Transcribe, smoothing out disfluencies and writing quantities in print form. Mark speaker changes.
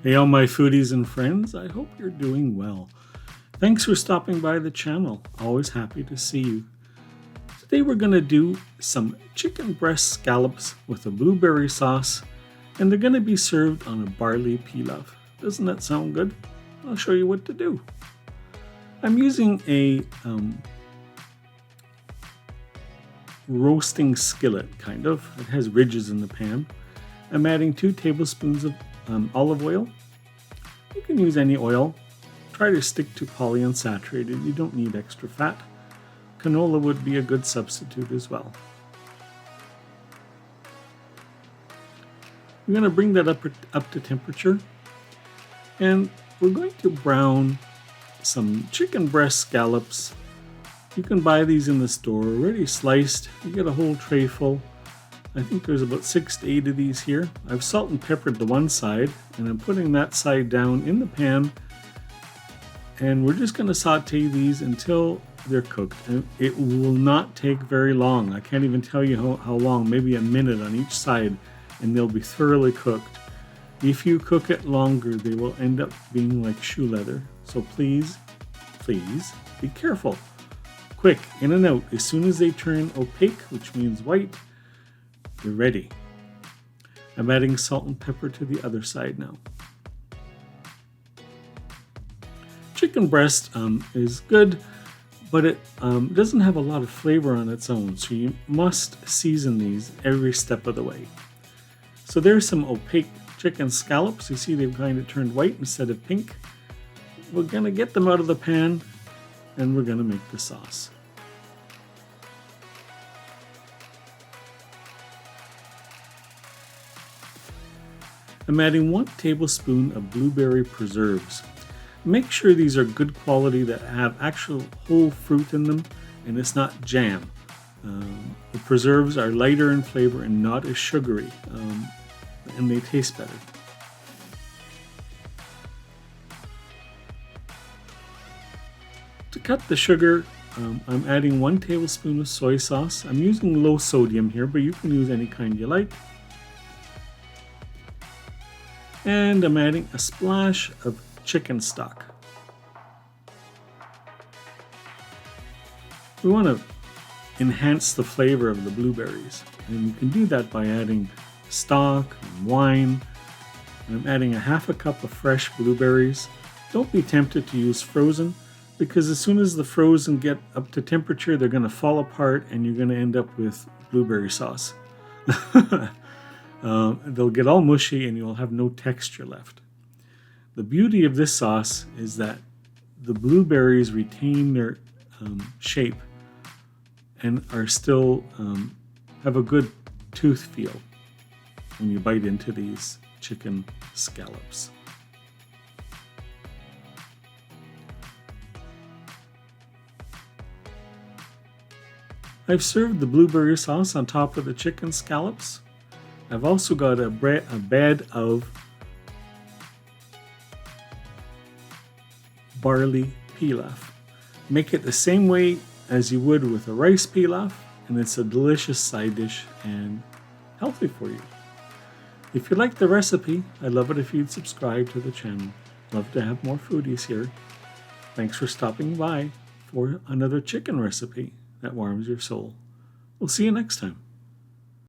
Speaker 1: Hey, all my foodies and friends, I hope you're doing well. Thanks for stopping by the channel. Always happy to see you. Today we're going to do some chicken breast scallops with a blueberry sauce, and they're going to be served on a barley pilaf. Doesn't that sound good? I'll show you what to do. I'm using a roasting skillet, kind of. It has ridges in the pan. I'm adding 2 tablespoons of olive oil. You can use any oil. Try to stick to polyunsaturated. You don't need extra fat. Canola would be a good substitute as well. We're going to bring that up to temperature, and we're going to brown some chicken breast scallops. You can buy these in the store already sliced. You get a whole tray full. I think there's about 6 to 8 of these here. I've salt and peppered the one side, and I'm putting that side down in the pan, and we're just going to saute these until they're cooked. And it will not take very long. I can't even tell you how long, maybe a minute on each side, and they'll be thoroughly cooked. If you cook it longer, they will end up being like shoe leather. So please be careful. Quick, in and out. As soon as they turn opaque, which means white, you're ready. I'm adding salt and pepper to the other side now. Chicken breast is good, but it doesn't have a lot of flavor on its own, so you must season these every step of the way. So there's some opaque chicken scallops. You see they've kind of turned white instead of pink. We're going to get them out of the pan, and we're going to make the sauce. I'm adding 1 tablespoon of blueberry preserves. Make sure these are good quality, that have actual whole fruit in them, and it's not jam. The preserves are lighter in flavor and not as sugary, and they taste better. To cut the sugar, I'm adding 1 tablespoon of soy sauce. I'm using low sodium here, but you can use any kind you like. And I'm adding a splash of chicken stock. We want to enhance the flavor of the blueberries, and you can do that by adding stock and wine. I'm adding a half a cup of fresh blueberries. Don't be tempted to use frozen, because as soon as the frozen get up to temperature, they're going to fall apart and you're going to end up with blueberry sauce. They'll get all mushy and you'll have no texture left. The beauty of this sauce is that the blueberries retain their shape and are still have a good tooth feel when you bite into these chicken scallops. I've served the blueberry sauce on top of the chicken scallops. I've also got a bed of barley pilaf. Make it the same way as you would with a rice pilaf, and it's a delicious side dish and healthy for you. If you like the recipe, I'd love it if you'd subscribe to the channel. Love to have more foodies here. Thanks for stopping by for another chicken recipe that warms your soul. We'll see you next time.